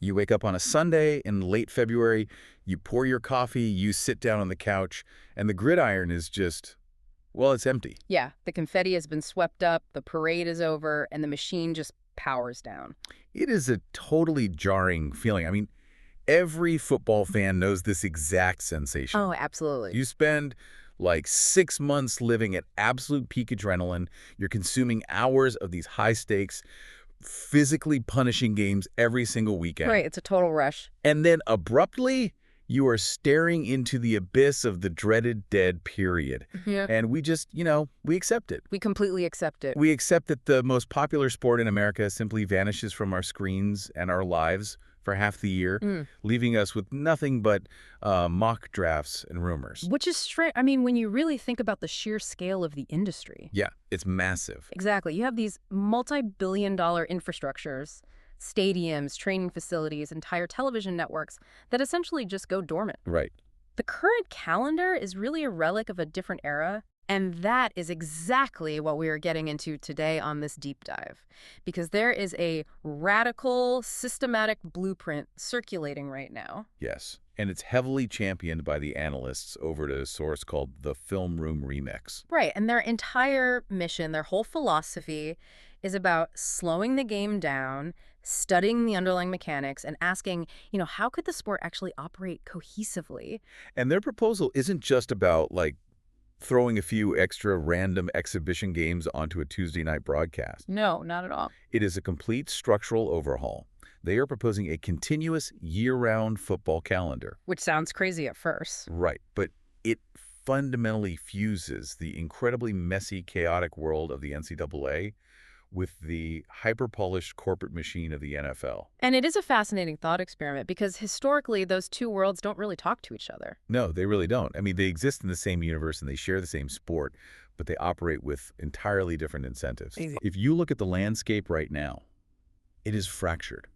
You wake up on a Sunday in late February, you pour your coffee, you sit down on the couch, and the gridiron is just, well, it's empty. Yeah, the confetti has been swept up, the parade is over, and the machine just powers down. It is a totally jarring feeling. I mean, every football fan knows this exact sensation. Oh, absolutely. You spend like 6 months living at absolute peak adrenaline. You're consuming hours of these high-stakes, physically punishing games every single weekend. Right, it's a total rush. And then abruptly, you are staring into the abyss of the dreaded dead period. Yeah. And we just, we accept it. We completely accept it. We accept that the most popular sport in America simply vanishes from our screens and our lives for half the year, leaving us with nothing but mock drafts and rumors. Which is strange. I mean, when you really think about the sheer scale of the industry. Yeah, it's massive. Exactly. You have these multi-billion-dollar infrastructures, stadiums, training facilities, entire television networks that essentially just go dormant. Right. The current calendar is really a relic of a different era. And that is exactly what we are getting into today on this deep dive. Because there is a radical, systematic blueprint circulating right now. Yes, and it's heavily championed by the analysts over at a source called the Film Room Remix. Right, and their entire mission, their whole philosophy is about slowing the game down, studying the underlying mechanics, and asking, how could the sport actually operate cohesively? And their proposal isn't just about, throwing a few extra random exhibition games onto a Tuesday night broadcast. No, not at all. It is a complete structural overhaul. They are proposing a continuous year-round football calendar. Which sounds crazy at first. Right, but it fundamentally fuses the incredibly messy, chaotic world of the NCAA with the hyper-polished corporate machine of the NFL. And it is a fascinating thought experiment because historically those two worlds don't really talk to each other. No, they really don't. I mean, they exist in the same universe and they share the same sport, but they operate with entirely different incentives. Easy. If you look at the landscape right now, it is fractured.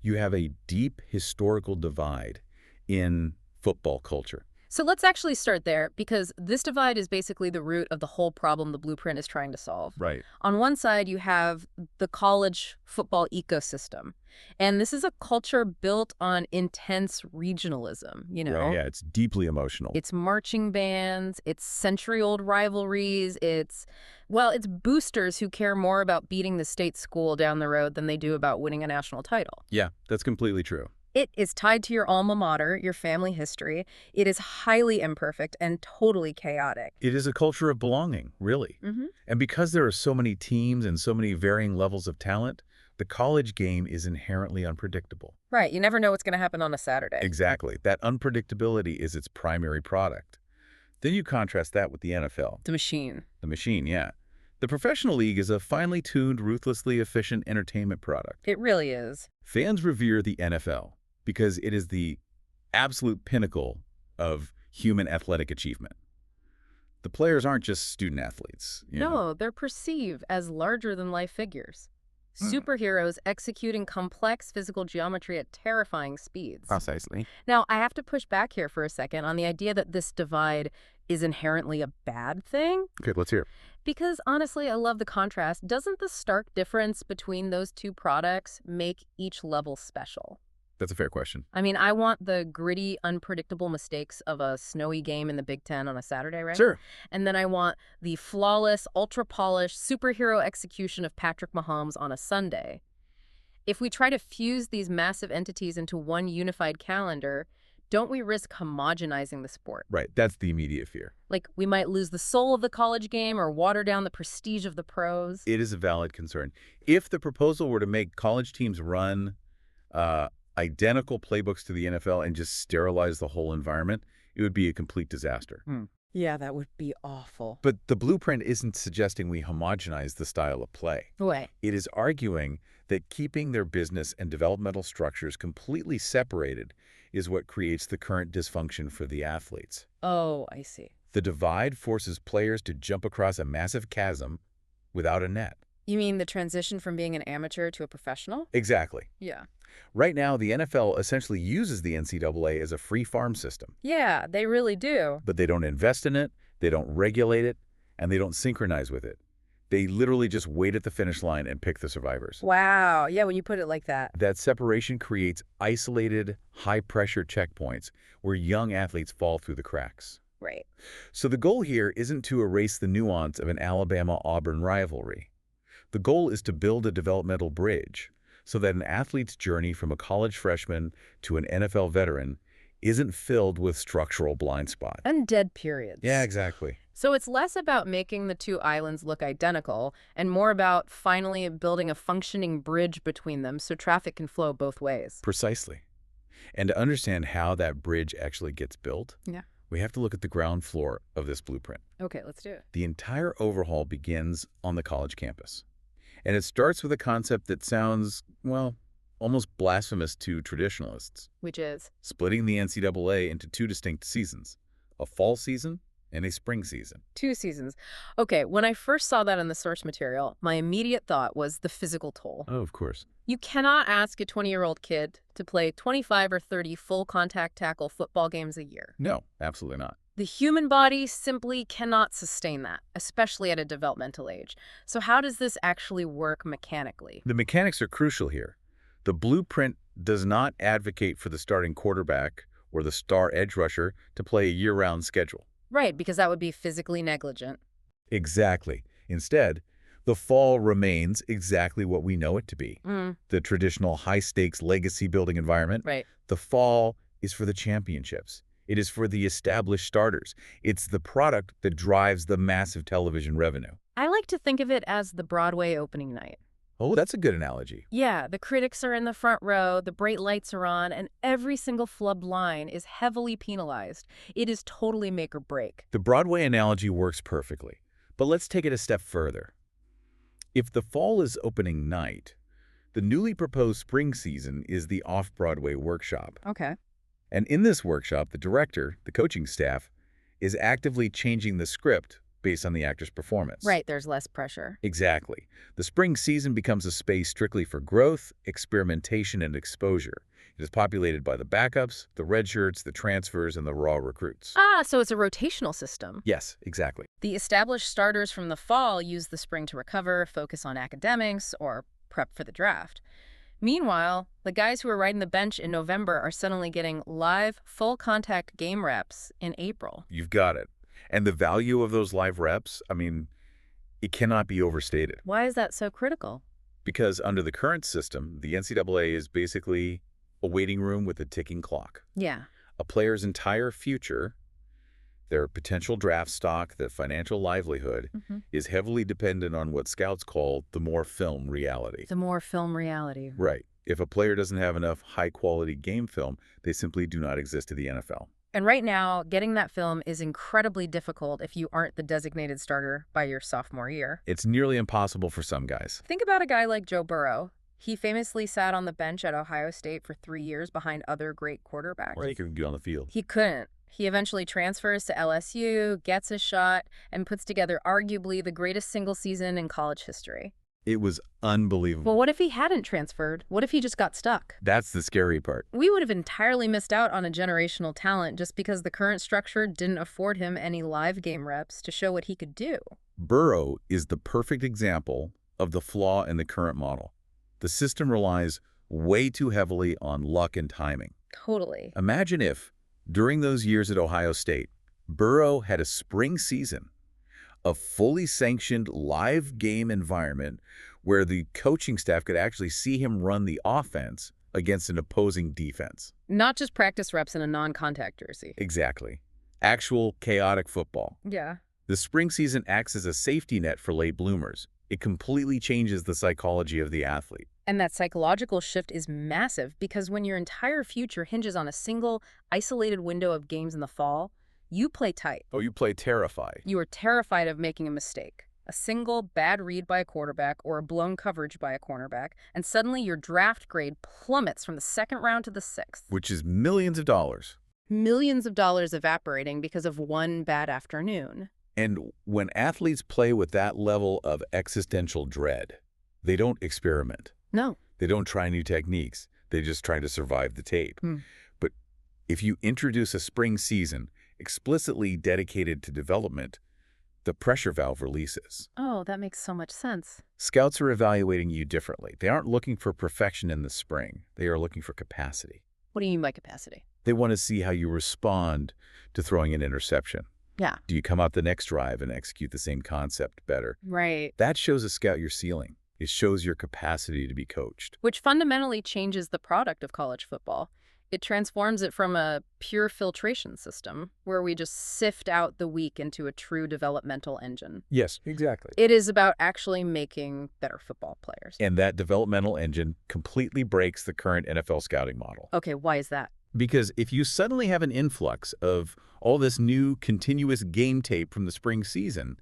You have a deep historical divide in football culture. So let's actually start there, because this divide is basically the root of the whole problem the blueprint is trying to solve. Right. On one side, you have the college football ecosystem. And this is a culture built on intense regionalism, Right, yeah, it's deeply emotional. It's marching bands, it's century-old rivalries, it's boosters who care more about beating the state school down the road than they do about winning a national title. Yeah, that's completely true. It is tied to your alma mater, your family history. It is highly imperfect and totally chaotic. It is a culture of belonging, really. And because there are so many teams and so many varying levels of talent, the college game is inherently unpredictable. Right. You never know what's going to happen on a Saturday. Exactly. That unpredictability is its primary product. Then you contrast that with the NFL. The machine. The machine, yeah. The professional league is a finely tuned, ruthlessly efficient entertainment product. It really is. Fans revere the NFL because it is the absolute pinnacle of human athletic achievement. The players aren't just student athletes. No, they're perceived as larger-than-life figures. Superheroes executing complex physical geometry at terrifying speeds. Precisely. Now, I have to push back here for a second on the idea that this divide is inherently a bad thing. Okay, let's hear. Because honestly, I love the contrast. Doesn't the stark difference between those two products make each level special? That's a fair question. I mean, I want the gritty, unpredictable mistakes of a snowy game in the Big Ten on a Saturday, right? Sure. And then I want the flawless, ultra-polished superhero execution of Patrick Mahomes on a Sunday. If we try to fuse these massive entities into one unified calendar, don't we risk homogenizing the sport? Right, that's the immediate fear. Like, we might lose the soul of the college game or water down the prestige of the pros. It is a valid concern. If the proposal were to make college teams run identical playbooks to the NFL and just sterilize the whole environment, it would be a complete disaster. Yeah, that would be awful. But the blueprint isn't suggesting we homogenize the style of play. Wait. It is arguing that keeping their business and developmental structures completely separated is what creates the current dysfunction for the athletes. Oh, I see. The divide forces players to jump across a massive chasm without a net. You mean the transition from being an amateur to a professional? Exactly. Yeah. Right now, the NFL essentially uses the NCAA as a free farm system. Yeah, they really do. But they don't invest in it, they don't regulate it, and they don't synchronize with it. They literally just wait at the finish line and pick the survivors. Wow. Yeah, when you put it like that. That separation creates isolated, high-pressure checkpoints where young athletes fall through the cracks. Right. So the goal here isn't to erase the nuance of an Alabama-Auburn rivalry. The goal is to build a developmental bridge so that an athlete's journey from a college freshman to an NFL veteran isn't filled with structural blind spots. And dead periods. Yeah, exactly. So it's less about making the two islands look identical and more about finally building a functioning bridge between them so traffic can flow both ways. Precisely. And to understand how that bridge actually gets built, we have to look at the ground floor of this blueprint. Okay, let's do it. The entire overhaul begins on the college campus. And it starts with a concept that sounds, well, almost blasphemous to traditionalists. Which is? Splitting the NCAA into two distinct seasons, a fall season and a spring season. 2 seasons. Okay, when I first saw that in the source material, my immediate thought was the physical toll. Oh, of course. You cannot ask a 20-year-old kid to play 25 or 30 full-contact tackle football games a year. No, absolutely not. The human body simply cannot sustain that, especially at a developmental age. So how does this actually work mechanically? The mechanics are crucial here. The blueprint does not advocate for the starting quarterback or the star edge rusher to play a year-round schedule. Right, because that would be physically negligent. Exactly. Instead, the fall remains exactly what we know it to be. The traditional high-stakes legacy-building environment. Right. The fall is for the championships. It is for the established starters. It's the product that drives the massive television revenue. I like to think of it as the Broadway opening night. Oh, that's a good analogy. Yeah, the critics are in the front row, the bright lights are on, and every single flub line is heavily penalized. It is totally make or break. The Broadway analogy works perfectly. But let's take it a step further. If the fall is opening night, the newly proposed spring season is the off-Broadway workshop. Okay. And in this workshop, the director, the coaching staff, is actively changing the script based on the actor's performance. Right, there's less pressure. Exactly. The spring season becomes a space strictly for growth, experimentation, and exposure. It is populated by the backups, the redshirts, the transfers, and the raw recruits. Ah, so it's a rotational system. Yes, exactly. The established starters from the fall use the spring to recover, focus on academics, or prep for the draft. Meanwhile, the guys who are riding the bench in November are suddenly getting live, full-contact game reps in April. You've got it. And the value of those live reps, I mean, it cannot be overstated. Why is that so critical? Because under the current system, the NCAA is basically a waiting room with a ticking clock. Yeah. A player's entire future, their potential draft stock, their financial livelihood, is heavily dependent on what scouts call the more film reality. The more film reality. Right. If a player doesn't have enough high-quality game film, they simply do not exist to the NFL. And right now, getting that film is incredibly difficult if you aren't the designated starter by your sophomore year. It's nearly impossible for some guys. Think about a guy like Joe Burrow. He famously sat on the bench at Ohio State for 3 years behind other great quarterbacks. Or he could get on the field. He couldn't. He eventually transfers to LSU, gets a shot, and puts together arguably the greatest single season in college history. It was unbelievable. Well, what if he hadn't transferred? What if he just got stuck? That's the scary part. We would have entirely missed out on a generational talent just because the current structure didn't afford him any live game reps to show what he could do. Burrow is the perfect example of the flaw in the current model. The system relies way too heavily on luck and timing. Totally. Imagine if, during those years at Ohio State, Burrow had a spring season, a fully sanctioned live game environment where the coaching staff could actually see him run the offense against an opposing defense. Not just practice reps in a non-contact jersey. Exactly. Actual chaotic football. Yeah. The spring season acts as a safety net for late bloomers. It completely changes the psychology of the athlete. And that psychological shift is massive because when your entire future hinges on a single, isolated window of games in the fall, you play tight. Oh, you play terrified. You are terrified of making a mistake. A single bad read by a quarterback or a blown coverage by a cornerback, and suddenly your draft grade plummets from the 2nd round to the 6th. Which is millions of dollars. Millions of dollars evaporating because of one bad afternoon. And when athletes play with that level of existential dread, they don't experiment. No. They don't try new techniques. They just try to survive the tape. But if you introduce a spring season explicitly dedicated to development, the pressure valve releases. Oh, that makes so much sense. Scouts are evaluating you differently. They aren't looking for perfection in the spring. They are looking for capacity. What do you mean by capacity? They want to see how you respond to throwing an interception. Yeah. Do you come out the next drive and execute the same concept better? Right. That shows a scout your ceiling. It shows your capacity to be coached. Which fundamentally changes the product of college football. It transforms it from a pure filtration system, where we just sift out the weak into a true developmental engine. Yes, exactly. It is about actually making better football players. And that developmental engine completely breaks the current NFL scouting model. Okay, why is that? Because if you suddenly have an influx of all this new continuous game tape from the spring season,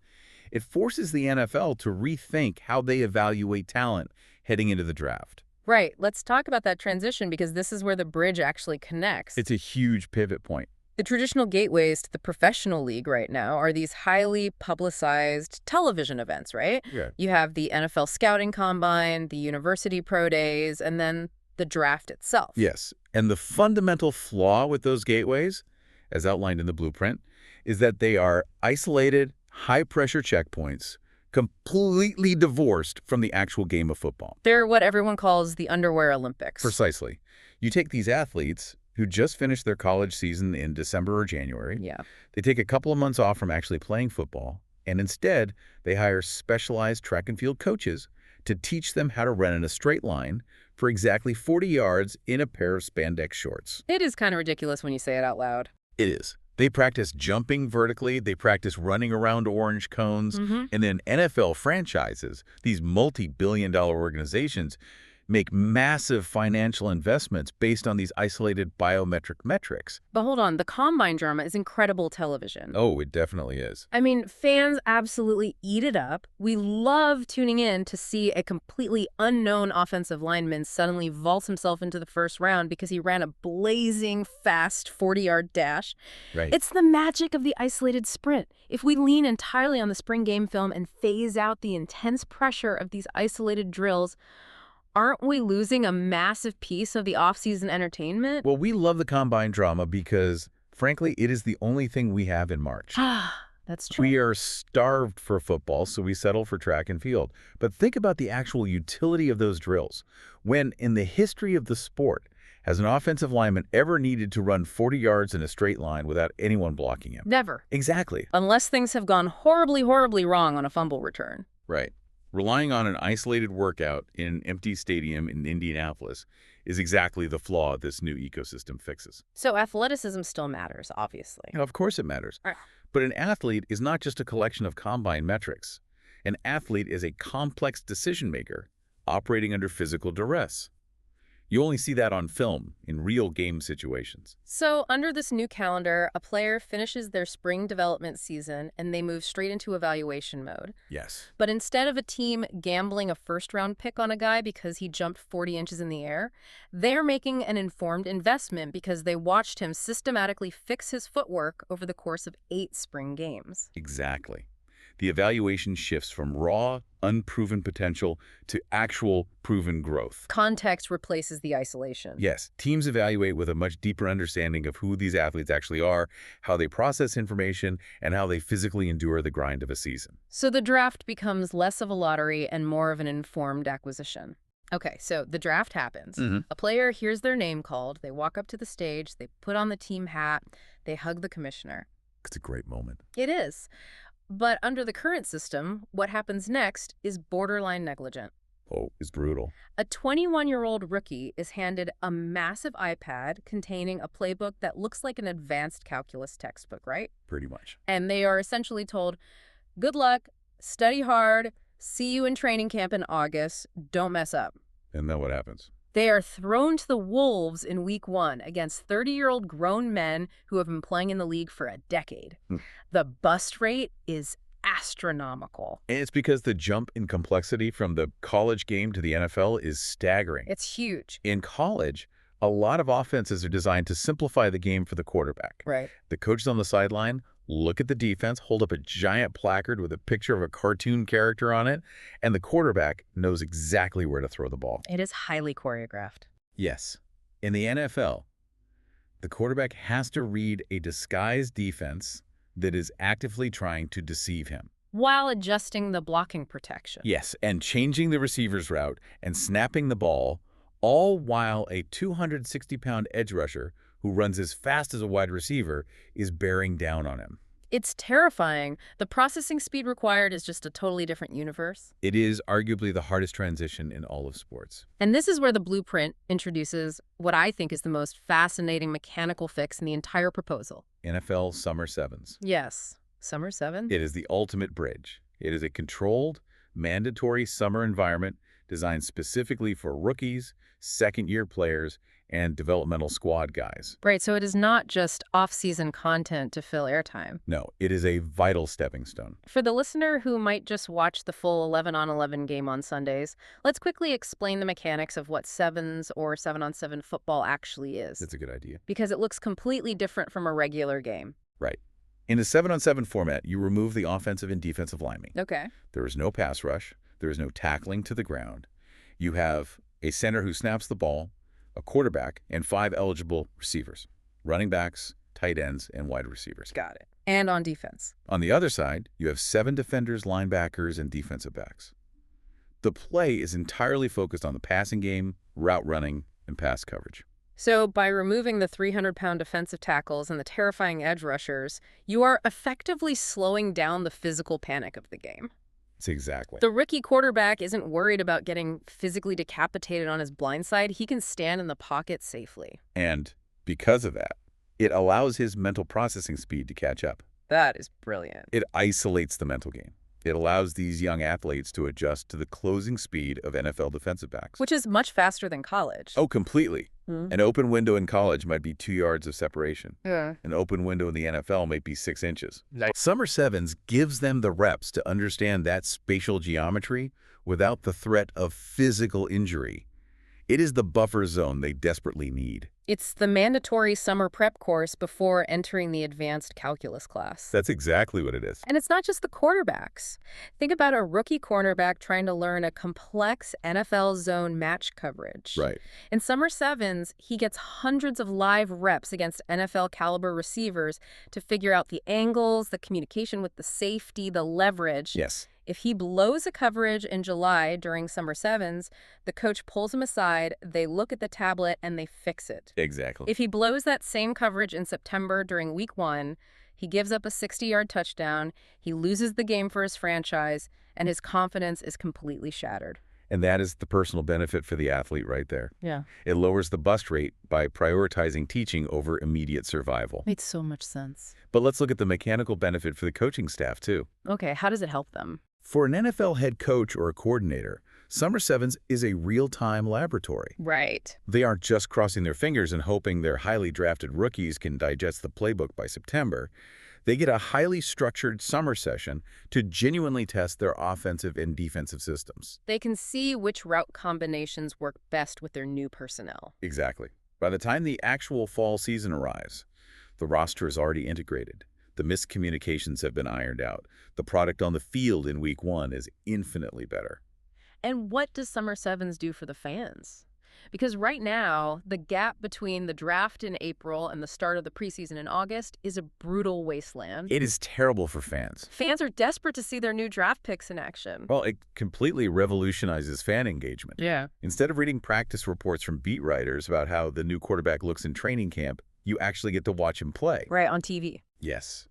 it forces the NFL to rethink how they evaluate talent heading into the draft. Right. Let's talk about that transition, because this is where the bridge actually connects. It's a huge pivot point. The traditional gateways to the professional league right now are these highly publicized television events, right? Yeah. You have the NFL Scouting Combine, the University Pro Days, and then the draft itself. Yes. And the fundamental flaw with those gateways, as outlined in the blueprint, is that they are isolated, high-pressure checkpoints, completely divorced from the actual game of football. They're what everyone calls the underwear Olympics. Precisely. You take these athletes who just finished their college season in December or January. Yeah. They take a couple of months off from actually playing football, and instead they hire specialized track and field coaches to teach them how to run in a straight line for exactly 40 yards in a pair of spandex shorts. It is kind of ridiculous when you say it out loud. It is. They practice jumping vertically, they practice running around orange cones, and then NFL franchises, these multi-billion-dollar organizations, make massive financial investments based on these isolated biometric metrics. But hold on, the Combine drama is incredible television. Oh, it definitely is. I mean, fans absolutely eat it up. We love tuning in to see a completely unknown offensive lineman suddenly vault himself into the first round because he ran a blazing fast 40-yard dash. Right. It's the magic of the isolated sprint. If we lean entirely on the spring game film and phase out the intense pressure of these isolated drills, aren't we losing a massive piece of the off-season entertainment? Well, we love the Combine drama because, frankly, it is the only thing we have in March. Ah, that's true. We are starved for football, so we settle for track and field. But think about the actual utility of those drills. When, in the history of the sport, has an offensive lineman ever needed to run 40 yards in a straight line without anyone blocking him? Never. Exactly. Unless things have gone horribly, horribly wrong on a fumble return. Right. Relying on an isolated workout in an empty stadium in Indianapolis is exactly the flaw this new ecosystem fixes. So athleticism still matters, obviously. Now, of course it matters. But an athlete is not just a collection of combine metrics. An athlete is a complex decision maker operating under physical duress. You only see that on film, in real game situations. So under this new calendar, a player finishes their spring development season and they move straight into evaluation mode. Yes. But instead of a team gambling a first-round pick on a guy because he jumped 40 inches in the air, they're making an informed investment because they watched him systematically fix his footwork over the course of 8 spring games. Exactly. The evaluation shifts from raw, unproven potential to actual proven growth. Context replaces the isolation. Yes, teams evaluate with a much deeper understanding of who these athletes actually are, how they process information, and how they physically endure the grind of a season. So the draft becomes less of a lottery and more of an informed acquisition. Okay, so the draft happens. A player hears their name called, they walk up to the stage, they put on the team hat, they hug the commissioner. It's a great moment. It is. But under the current system, what happens next is borderline negligent. Oh, it's brutal. A 21-year-old rookie is handed a massive iPad containing a playbook that looks like an advanced calculus textbook, right? Pretty much. And they are essentially told, good luck, study hard, see you in training camp in August, don't mess up. And then what happens? They are thrown to the wolves in week 1 against 30-year-old grown men who have been playing in the league for a decade. The bust rate is astronomical. And it's because the jump in complexity from the college game to the NFL is staggering. It's huge. In college, a lot of offenses are designed to simplify the game for the quarterback. Right. The coaches on the sideline look at the defense, hold up a giant placard with a picture of a cartoon character on it, and the quarterback knows exactly where to throw the ball. It is highly choreographed. Yes. In the NFL, the quarterback has to read a disguised defense that is actively trying to deceive him. While adjusting the blocking protection. Yes, and changing the receiver's route and snapping the ball, all while a 260-pound edge rusher who runs as fast as a wide receiver is bearing down on him. It's terrifying. The processing speed required is just a totally different universe. It is arguably the hardest transition in all of sports. And this is where the blueprint introduces what I think is the most fascinating mechanical fix in the entire proposal. NFL Summer Sevens. Yes. Summer 7? It is the ultimate bridge. It is a controlled, mandatory summer environment designed specifically for rookies, second-year players, and developmental squad guys. Right, so it is not just off-season content to fill airtime. No, it is a vital stepping stone. For the listener who might just watch the full 11-on-11 game on Sundays, let's quickly explain the mechanics of what sevens or 7-on-7 football actually is. That's a good idea. Because it looks completely different from a regular game. Right. In a 7-on-7 format, you remove the offensive and defensive linemen. Okay. There is no pass rush. There is no tackling to the ground. You have a center who snaps the ball, a quarterback, and 5 eligible receivers, running backs, tight ends, and wide receivers. Got it. And on defense. On the other side, you have 7 defenders, linebackers, and defensive backs. The play is entirely focused on the passing game, route running, and pass coverage. So by removing the 300-pound defensive tackles and the terrifying edge rushers, you are effectively slowing down the physical panic of the game. It's exactly. The rookie quarterback isn't worried about getting physically decapitated on his blind side. He can stand in the pocket safely. And because of that, it allows his mental processing speed to catch up. That is brilliant. It isolates the mental game. It allows these young athletes to adjust to the closing speed of NFL defensive backs. Which is much faster than college. Oh, completely. An open window in college might be 2 yards of separation. Yeah. An open window in the NFL might be 6 inches. Summer Sevens gives them the reps to understand that spatial geometry without the threat of physical injury. It is the buffer zone they desperately need. It's the mandatory summer prep course before entering the advanced calculus class. That's exactly what it is. And it's not just the quarterbacks. Think about a rookie cornerback trying to learn a complex NFL zone match coverage. Right. In Summer Sevens, he gets hundreds of live reps against NFL-caliber receivers to figure out the angles, the communication with the safety, the leverage. Yes. If he blows a coverage in July during Summer Sevens, the coach pulls him aside, they look at the tablet, and they fix it. Exactly. If he blows that same coverage in September during Week 1, he gives up a 60-yard touchdown, he loses the game for his franchise, and his confidence is completely shattered. And that is the personal benefit for the athlete right there. Yeah. It lowers the bust rate by prioritizing teaching over immediate survival. Makes so much sense. But let's look at the mechanical benefit for the coaching staff, too. Okay, how does it help them? For an NFL head coach or a coordinator, Summer Sevens is a real-time laboratory. Right. They aren't just crossing their fingers and hoping their highly drafted rookies can digest the playbook by September. They get a highly structured summer session to genuinely test their offensive and defensive systems. They can see which route combinations work best with their new personnel. Exactly. By the time the actual fall season arrives, the roster is already integrated. The miscommunications have been ironed out. The product on the field in Week 1 is infinitely better. And what does Summer Sevens do for the fans? Because right now, the gap between the draft in April and the start of the preseason in August is a brutal wasteland. It is terrible for fans. Fans are desperate to see their new draft picks in action. Well, it completely revolutionizes fan engagement. Yeah. Instead of reading practice reports from beat writers about how the new quarterback looks in training camp, you actually get to watch him play. Right, on TV. Yes.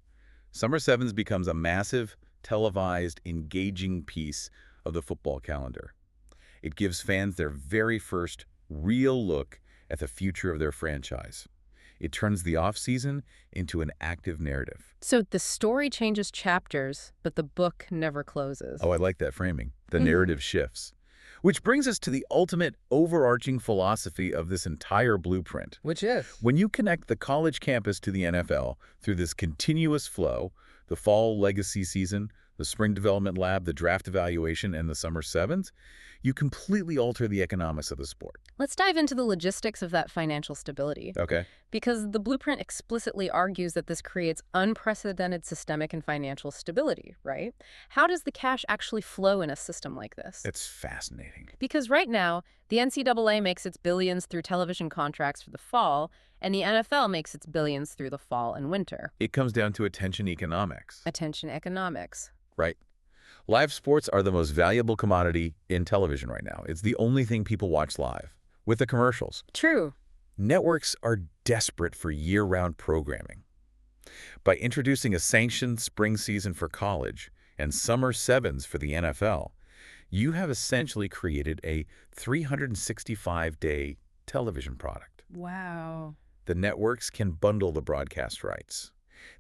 Summer Sevens becomes a massive, televised, engaging piece of the football calendar. It gives fans their very first real look at the future of their franchise. It turns the offseason into an active narrative. So the story changes chapters, but the book never closes. Oh, I like that framing. The narrative shifts. Which brings us to the ultimate overarching philosophy of this entire blueprint. Which is? When you connect the college campus to the NFL through this continuous flow, the fall legacy season, the spring development lab, the draft evaluation, and the summer sevens, you completely alter the economics of the sport. Let's dive into the logistics of that financial stability. Okay. Because the blueprint explicitly argues that this creates unprecedented systemic and financial stability, right? How does the cash actually flow in a system like this? It's fascinating. Because right now, the NCAA makes its billions through television contracts for the fall, And the NFL makes its billions through the fall and winter. It comes down to attention economics, Attention economics. right? Live sports are the most valuable commodity in television right now. It's the only thing people watch live, with the commercials. True. Networks are desperate for year-round programming. By introducing a sanctioned spring season for college and summer sevens for the NFL, you have essentially created a 365-day television product. Wow. The networks can bundle the broadcast rights.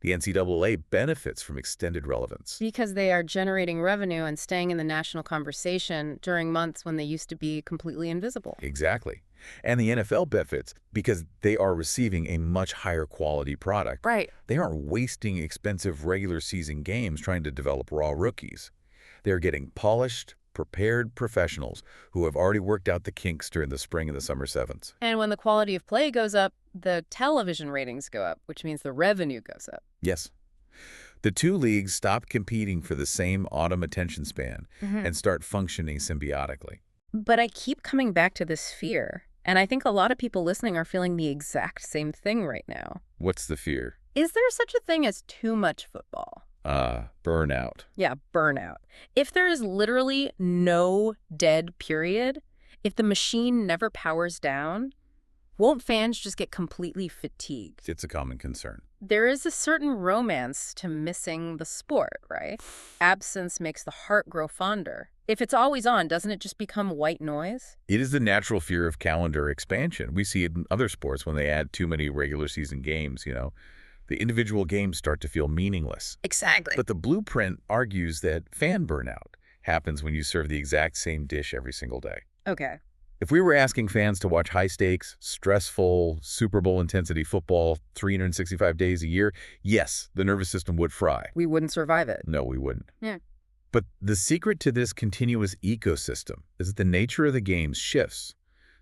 The NCAA benefits from extended relevance. Because they are generating revenue and staying in the national conversation during months when they used to be completely invisible. Exactly. And the NFL benefits because they are receiving a much higher quality product. Right. They aren't wasting expensive regular season games trying to develop raw rookies. They're getting polished, prepared professionals who have already worked out the kinks during the spring and the summer sevens. And when the quality of play goes up, the television ratings go up, which means the revenue goes up. Yes. The two leagues stop competing for the same autumn attention span and start functioning symbiotically. But I keep coming back to this fear, and I think a lot of people listening are feeling the exact same thing right now. What's the fear? Is there such a thing as too much football? Burnout. Yeah, burnout. If there is literally no dead period, if the machine never powers down, won't fans just get completely fatigued? It's a common concern. There is a certain romance to missing the sport, right? Absence makes the heart grow fonder. If it's always on, doesn't it just become white noise? It is the natural fear of calendar expansion. We see it in other sports when they add too many regular season games, The individual games start to feel meaningless. Exactly. But the blueprint argues that fan burnout happens when you serve the exact same dish every single day. Okay. If we were asking fans to watch high-stakes, stressful, Super Bowl intensity football 365 days a year, yes, the nervous system would fry. We wouldn't survive it. No, we wouldn't. Yeah. But the secret to this continuous ecosystem is that the nature of the games shifts.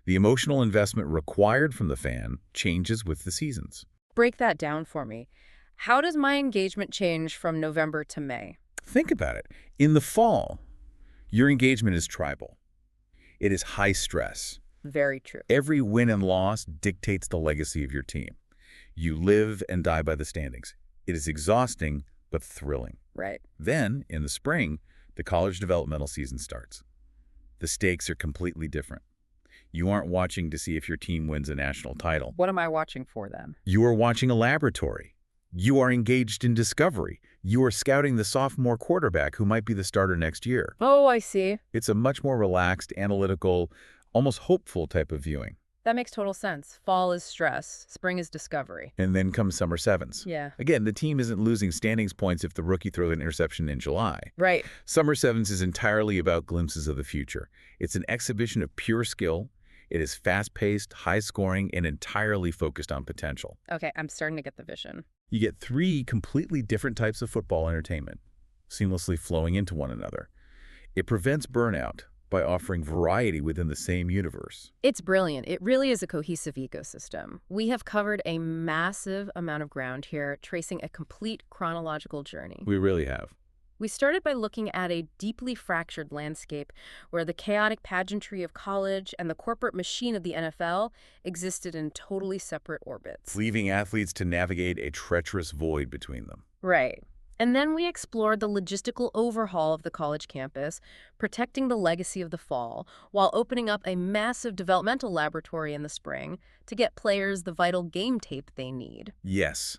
The emotional investment required from the fan changes with the seasons. Break that down for me. How does my engagement change from November to May? Think about it. In the fall, your engagement is tribal. It is high stress. Very true. Every win and loss dictates the legacy of your team. You live and die by the standings. It is exhausting, but thrilling. Right. Then, in the spring, the college developmental season starts. The stakes are completely different. You aren't watching to see if your team wins a national title. What am I watching for then? You are watching a laboratory. You are engaged in discovery. You are scouting the sophomore quarterback who might be the starter next year. Oh, I see. It's a much more relaxed, analytical, almost hopeful type of viewing. That makes total sense. Fall is stress. Spring is discovery. And then comes summer sevens. Yeah. Again, the team isn't losing standings points if the rookie throws an interception in July. Right. Summer sevens is entirely about glimpses of the future. It's an exhibition of pure skill. It is fast-paced, high-scoring, and entirely focused on potential. Okay, I'm starting to get the vision. You get three completely different types of football entertainment, seamlessly flowing into one another. It prevents burnout by offering variety within the same universe. It's brilliant. It really is a cohesive ecosystem. We have covered a massive amount of ground here, tracing a complete chronological journey. We really have. We started by looking at a deeply fractured landscape where the chaotic pageantry of college and the corporate machine of the NFL existed in totally separate orbits. Leaving athletes to navigate a treacherous void between them. Right. And then we explored the logistical overhaul of the college campus, protecting the legacy of the fall, while opening up a massive developmental laboratory in the spring to get players the vital game tape they need. Yes.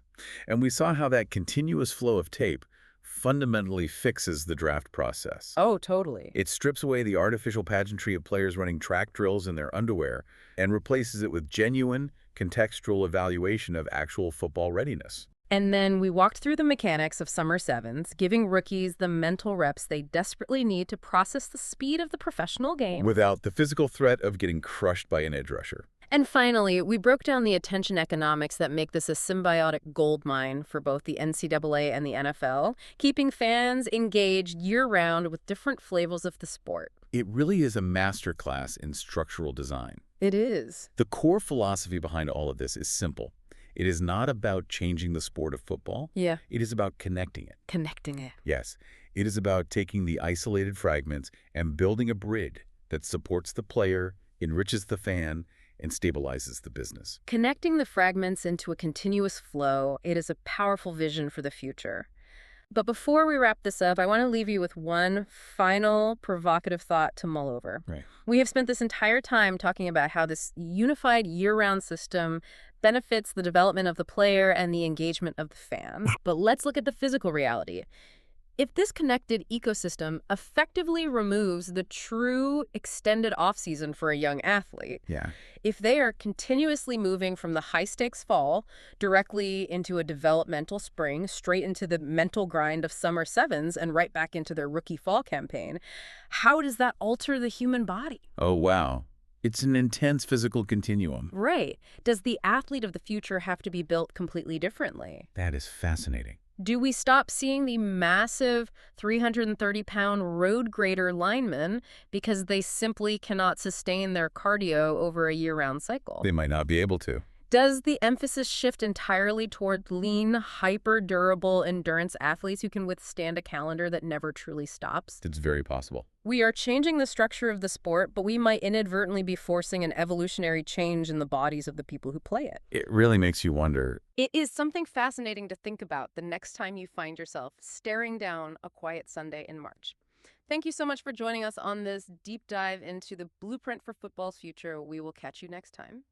And we saw how that continuous flow of tape fundamentally fixes the draft process. Oh, totally. It strips away the artificial pageantry of players running track drills in their underwear and replaces it with genuine, contextual evaluation of actual football readiness. And then we walked through the mechanics of summer sevens, giving rookies the mental reps they desperately need to process the speed of the professional game. Without the physical threat of getting crushed by an edge rusher. And finally, we broke down the attention economics that make this a symbiotic goldmine for both the NCAA and the NFL, keeping fans engaged year-round with different flavors of the sport. It really is a masterclass in structural design. It is. The core philosophy behind all of this is simple. It is not about changing the sport of football. Yeah. It is about connecting it. Connecting it. Yes. It is about taking the isolated fragments and building a bridge that supports the player, enriches the fan, and stabilizes the business. Connecting the fragments into a continuous flow, it is a powerful vision for the future. But before we wrap this up, I want to leave you with one final provocative thought to mull over. Right. We have spent this entire time talking about how this unified year-round system benefits the development of the player and the engagement of the fan. But let's look at the physical reality. If this connected ecosystem effectively removes the true extended off-season for a young athlete, Yeah. if they are continuously moving from the high-stakes fall directly into a developmental spring, straight into the mental grind of summer sevens and right back into their rookie fall campaign, how does that alter the human body? Oh, wow. It's an intense physical continuum. Right. Does the athlete of the future have to be built completely differently? That is fascinating. Do we stop seeing the massive 330-pound road grader linemen because they simply cannot sustain their cardio over a year-round cycle? They might not be able to. Does the emphasis shift entirely toward lean, hyper-durable endurance athletes who can withstand a calendar that never truly stops? It's very possible. We are changing the structure of the sport, but we might inadvertently be forcing an evolutionary change in the bodies of the people who play it. It really makes you wonder. It is something fascinating to think about the next time you find yourself staring down a quiet Sunday in March. Thank you so much for joining us on this deep dive into the blueprint for football's future. We will catch you next time.